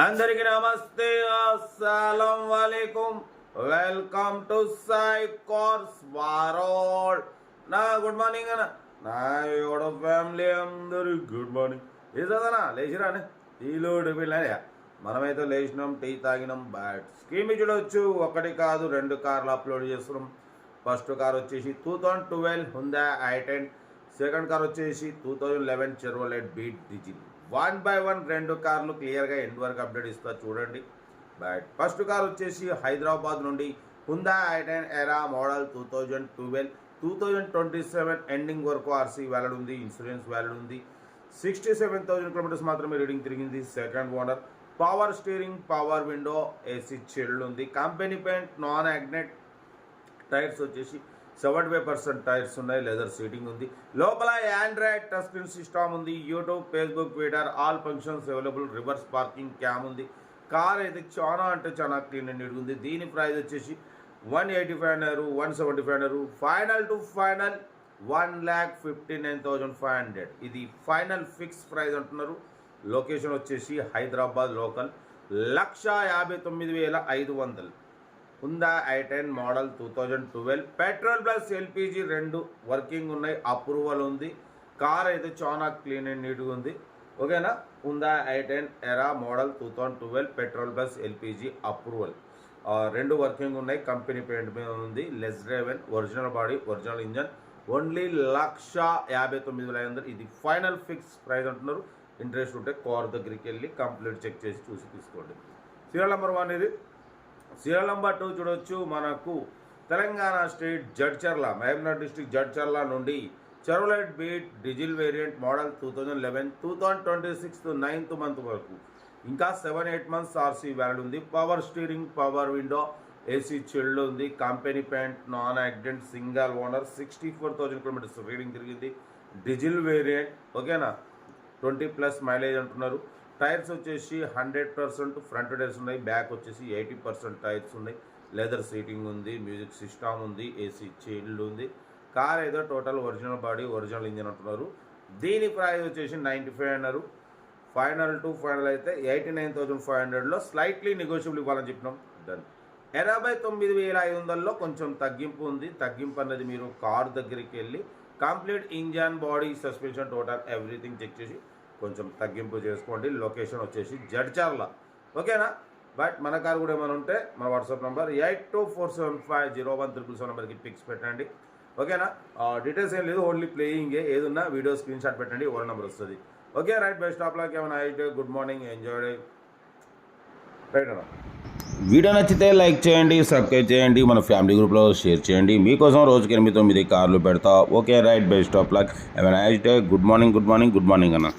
అందరికీ నమస్తే, అస్సలం వాలేకుమ్. Welcome to Sai cars world. నా గుడ్ మార్నింగ్ అన్న, నా యోడ ఫ్యామిలీ అందరూ గుడ్ మార్నింగ్. లేచదనా లేచిరాని టీలో పిల్లయా. మనమైతే లేచినాం, టీ తాగినాం. బట్ స్కీమ్ చూడవచ్చు, ఒకటి కాదు రెండు కార్లు అప్లోడ్ చేస్తున్నాం. ఫస్ట్ కార్ వచ్చేసి 2012 హుందా i10, సెకండ్ కార్ వచ్చేసి 2011 చెర్వలెట్ బీట్ డిజిల్. 1 by 1 రెండు కార్లు క్లియర్గా ఎండ్ వరకు అప్డేట్ ఇస్తా చూడండి. బట్ ఫస్ట్ కార్ వచ్చేసి హైదరాబాద్ నుండి హుందా i10 ఎరా మోడల్ 2012, 2027 ఎండింగ్ వరకు ఆర్సీ వ్యాలిడ్ ఉంది, ఇన్సూరెన్స్ వ్యాలిడ్ ఉంది. 67,000 కిలోమీటర్స్ మాత్రమే రీడింగ్ తిరిగింది. Second owner, power steering, power window, AC chilled ఉంది. Company paint, non యాగ్నెట్. టైర్స్ వచ్చేసి 75% టైర్స్ ఉన్నాయి. లెదర్ సీటింగ్ ఉంది. లోపల ఆండ్రాయిడ్ టచ్ స్క్రీన్ సిస్టమ్ ఉంది. YouTube, Facebook, Twitter all functions available. Reverse parking cam ఉంది. కార్ అయితే చాలా క్లీన్ అండ్ నీట్ ఉంది. దీని ప్రైస్ వచ్చేసి 185 అన్నారు, 175 అన్నారు. Final to final 1,59,500. ఇది ఫైనల్ ఫిక్స్ ప్రైస్ అంటున్నారు. లొకేషన్ వచ్చేసి Hyderabad local. 1,59,500. హుందా i10 model 2012 petrol plus LPG రెండు వర్కింగ్ ఉన్నాయి. అప్రూవల్ ఉంది. కార్ అయితే చాలా క్లీన్ అండ్ నీట్గా ఉంది. ఓకేనా. హుందా i10 ఎరా model 2012 petrol plus LPG approval రెండు వర్కింగ్ ఉన్నాయి. కంపెనీ పెయింట్ మీద ఉంది. Less driven, original body, original engine. Only 1,59,500. ఇది ఫైనల్ ఫిక్స్ ప్రైస్ అంటున్నారు. ఇంట్రెస్ట్ ఉంటే కార్ దగ్గరికి వెళ్ళి కంప్లీట్ చెక్ చేసి చూసి తీసుకోండి. సీరియల్ నెంబర్ 1 ఇది. సీరియల్ నెంబర్ 2 చూడవచ్చు. మనకు తెలంగాణ స్టేట్ జడ్చర్ల, మహబూబ్నగర్ డిస్ట్రిక్ట్ జడ్చర్ల నుండి Chevrolet beat diesel variant model 2011, 2026 9th month వరకు ఇంకా 7-8 months ఆర్సీ వ్యాలిడ్ ఉంది. Power steering, power window, AC chilled ఉంది. Company paint, non accident, single owner. 64,000 kilometres reading తిరిగింది. Diesel variant. ఓకేనా. 20+ మైలేజ్ అంటున్నారు. టైర్స్ వచ్చేసి 100% ఫ్రంట్ టైర్స్ ఉన్నాయి. బ్యాక్ వచ్చేసి 80% టైర్స్ ఉన్నాయి. లెదర్ సీటింగ్ ఉంది. మ్యూజిక్ సిస్టమ్ ఉంది. ఏసీ చైల్డ్ ఉంది. కార్ ఏదో total original body, original engine అంటున్నారు. దీని ప్రైస్ వచ్చేసి 95 అన్నారు. ఫైనల్ టు ఫైనల్ అయితే 89,500లో స్లైట్లీ నెగోషియబుల్ ఇవ్వాలని చెప్పినాం. డన్. 89,500లో కొంచెం తగ్గింపు ఉంది. తగ్గింపు అన్నది మీరు కార్ దగ్గరికి వెళ్ళి complete engine, body, suspension, total everything check చేసి కొంచెం తగ్గింపు చేసుకోండి. లొకేషన్ వచ్చేసి జడ్చర్ల. ఓకేనా. బట్ మన కార్ కూడా ఏమైనా ఉంటే మన వాట్సాప్ నెంబర్ 8247501777 నెంబర్కి పిక్స్ పెట్టండి. ఓకేనా. డీటెయిల్స్ ఏం లేదు, ఓన్లీ ప్లేయింగే. ఏదున్నా వీడియో స్క్రీన్ షాట్ పెట్టండి, ఓవర్ నెంబర్ వస్తుంది. Okay right. Best of luck. ఏమైనా అయితే గుడ్ మార్నింగ్, ఎంజాయ్ రైట్ అన్న. వీడియో నచ్చితే లైక్ చేయండి, సబ్స్క్రైబ్ చేయండి, మన ఫ్యామిలీ గ్రూప్లో షేర్ చేయండి. మీకోసం రోజుకి 8-9 కార్లు పెడతా. Okay right. Best of luck. ఏమైనా అయితే గుడ్ మార్నింగ్ అన్న.